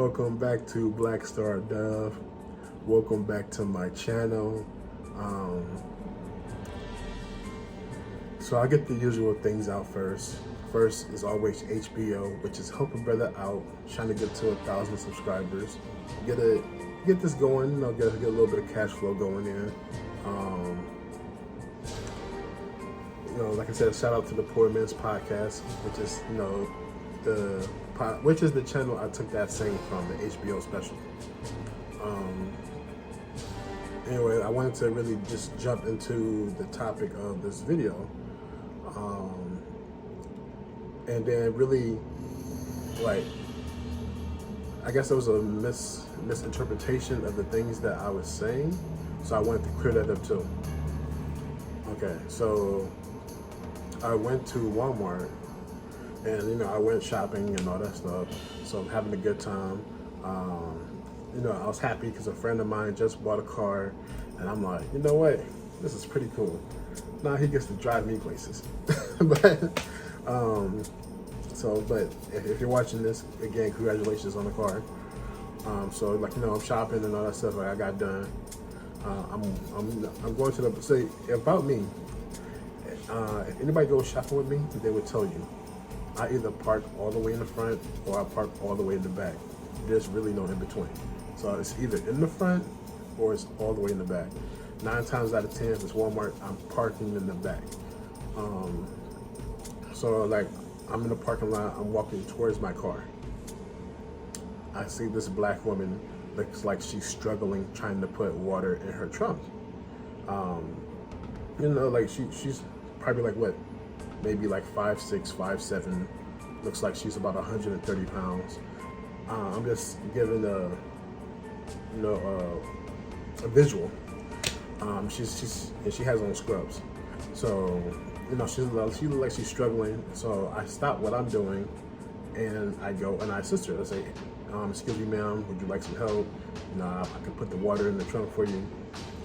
Welcome back to Black Star Dove. Welcome back to my channel. So I get the usual things out first. First is always HBO, which is help a brother out, trying to get to 1,000 subscribers. Get this going, get a little bit of cash flow going in. Like I said, shout out to the Poor Man's Podcast, which is the channel I took that saying from, the HBO special. Anyway, I wanted to really just jump into the topic of this video, and then really, I guess there was a misinterpretation of the things that I was saying, so I wanted to clear that up too. Okay, so I went to Walmart, and I went shopping and all that stuff, so I'm having a good time. I was happy because a friend of mine just bought a car, and I'm like, you know what, this is pretty cool. Now he gets to drive me places. but if you're watching this, again, congratulations on the car. I'm shopping and all that stuff. I got done. I'm going to say about me. If anybody goes shopping with me, they would tell you I either park all the way in the front or I park all the way in the back. There's really no in between. So it's either in the front or it's all the way in the back. 9 times out of 10, if it's Walmart, I'm parking in the back. I'm in the parking lot, I'm walking towards my car. I see this black woman, looks like she's struggling trying to put water in her trunk. She's probably maybe 5'6", 5'7", looks like she's about 130 pounds. I'm just giving a visual. She has on scrubs, so she looks like she's struggling. So I stop what I'm doing, and I go and I assist her. I say, "Excuse me, ma'am, would you like some help? I can put the water in the trunk for you."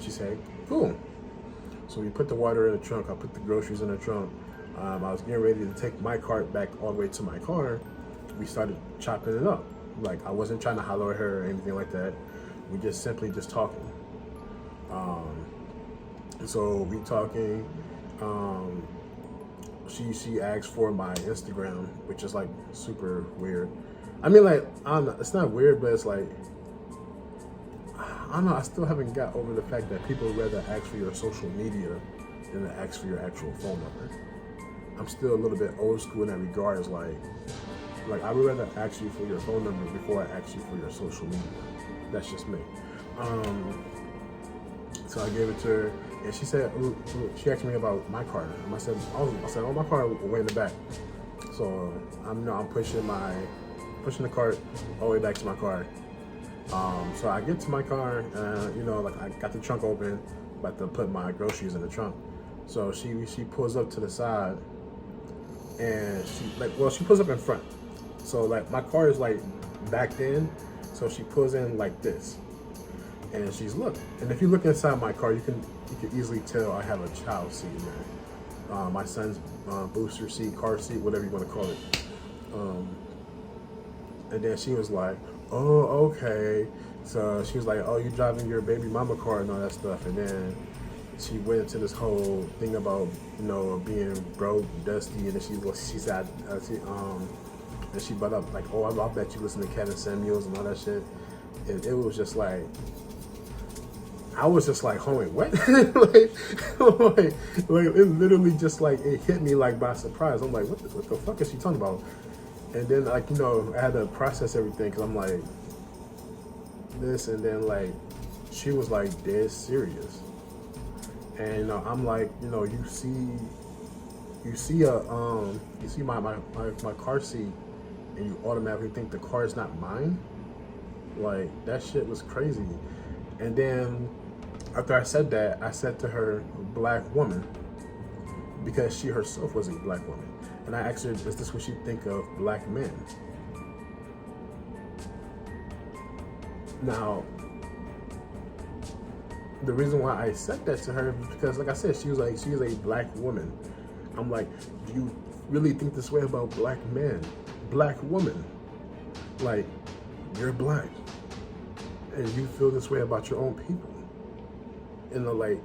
She said, "Cool." So we put the water in the trunk. I put the groceries in the trunk. I was getting ready to take my cart back all the way to my car. We started chopping it up. I wasn't trying to holler at her or anything like that. We just simply talking. So we talking. She asked for my Instagram, which is super weird. I mean, I don't know, it's not weird, but it's I don't know. I still haven't got over the fact that people rather ask for your social media than to ask for your actual phone number. I'm still a little bit old school in that regard. It's I would rather ask you for your phone number before I ask you for your social media. That's just me. So I gave it to her, and she said, she asked me about my car. And I said, oh, my car way in the back. So I'm pushing the cart all the way back to my car. So I get to my car, and I got the trunk open, about to put my groceries in the trunk. So she pulls up to the side, and she pulls up in front. So my car is backed in, so she pulls in like this, and she's look. And if you look inside my car, you can easily tell I have a child seat in there. My son's booster seat, car seat, whatever you want to call it. And then she was like, "Oh, okay." So she was like, "Oh, you driving your baby mama car and all that stuff." And then she went into this whole thing about being broke, dusty, and then she said, and she brought up "Oh, I'll bet you listen to Cat and Samuels and all that shit." And it was just I was just homie, what? it literally just it hit me by surprise. I'm like, what the fuck is she talking about? And then I had to process everything, because I'm like this, and then she was dead serious. And I'm you see my car seat, and you automatically think the car is not mine. That shit was crazy. And then after I said that, I said to her, "Black woman," because she herself was a black woman. And I asked her, "Is this what you think of black men?" Now, the reason why I said that to her is because, like I said, she is a black woman. I'm like, do you really think this way about black men? Black woman. you're black and you feel this way about your own people. And like,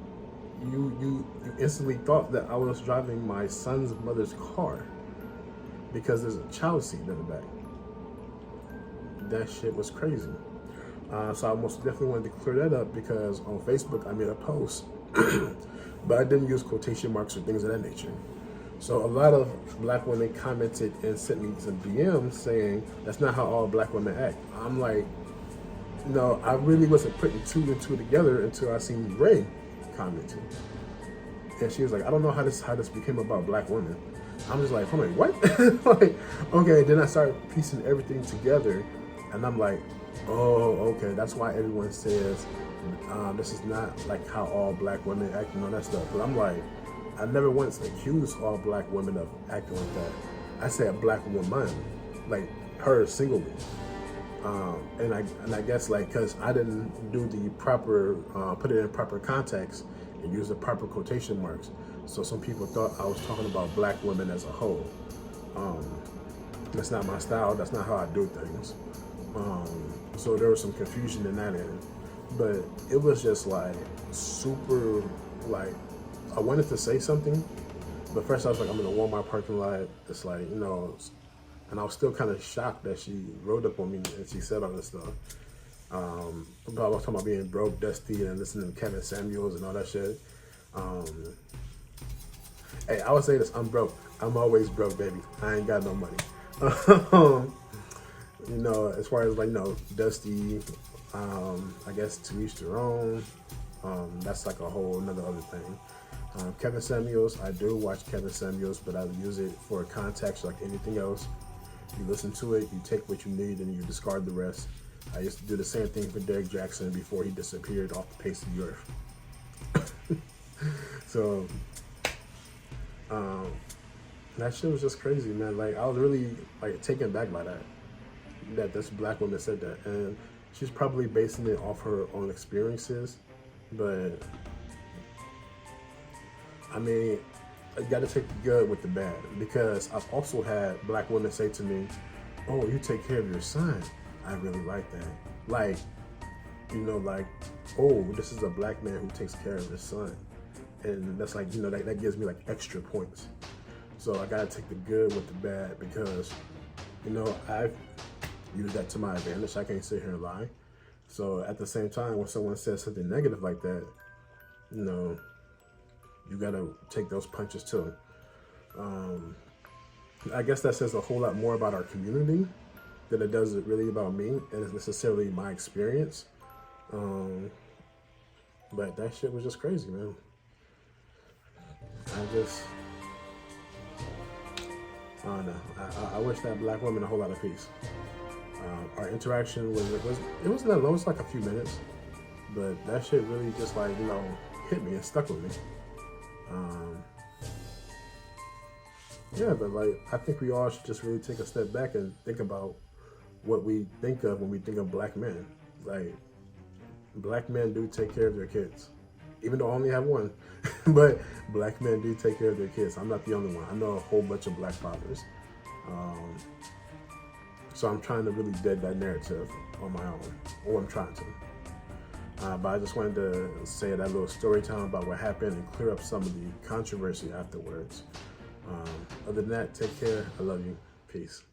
you instantly thought that I was driving my son's mother's car because there's a child seat in the back. That shit was crazy. So I most definitely wanted to clear that up because on Facebook I made a post, but I didn't use quotation marks or things of that nature. So a lot of black women commented and sent me some DMs saying that's not how all black women act. I'm like, no, I really wasn't putting two and two together until I seen Ray commenting. And she was like, I don't know how this became about black women. I'm just like, hold on, what? Like, okay, then I started piecing everything together, and I'm like, oh, okay, that's why everyone says this is not like how all black women act and all that stuff. But I'm like, I never once accused all black women of acting like that. I said black woman, like her singly. And I guess like, cause I didn't do the proper, put it in proper context and use the proper quotation marks. So some people thought I was talking about black women as a whole. That's not my style. That's not how I do things. So there was some confusion in that end, but it was just like super, like, I wanted to say something, but first I was like, I'm in a Walmart parking lot. It's like, you know, and I was still kind of shocked that she rode up on me and she said all this stuff. But I was talking about being broke, dusty, and listening to Kevin Samuels and all that shit. Hey, I would say this, I'm broke. I'm always broke, baby. I ain't got no money. You know, as far as like, you know, dusty, I guess to each their own. That's like a whole another other thing. Kevin Samuels, I do watch Kevin Samuels, but I use it for context like anything else. You listen to it, you take what you need, and you discard the rest. I used to do the same thing for Derek Jackson before he disappeared off the face of the earth. So, that shit was just crazy, man. Like, I was really like taken back by that this black woman said that, and she's probably basing it off her own experiences, but I mean, you got to take the good with the bad, because I've also had black women say to me, oh, you take care of your son. I really like that. Like, you know, like, oh, this is a black man who takes care of his son. And that's like, you know, that gives me like extra points. So I got to take the good with the bad, because, you know, I've used that to my advantage. I can't sit here and lie. So at the same time, when someone says something negative like that, you know, you gotta take those punches too. I guess that says a whole lot more about our community than it does really about me, and it's necessarily my experience. But that shit was just crazy, man. I don't know. I wish that black woman a whole lot of peace. Our interaction it wasn't that long. It was like a few minutes, but that shit really just like, you know, hit me and stuck with me. Yeah, but like, I think we all should just really take a step back and think about what we think of when we think of black men. Like, black men do take care of their kids, even though I only have one. But black men do take care of their kids. I'm not the only one. I know a whole bunch of black fathers. So I'm trying to really dead that narrative on my own, or I'm trying to. But I just wanted to say that little story time about what happened and clear up some of the controversy afterwards. Other than that, take care. I love you. Peace.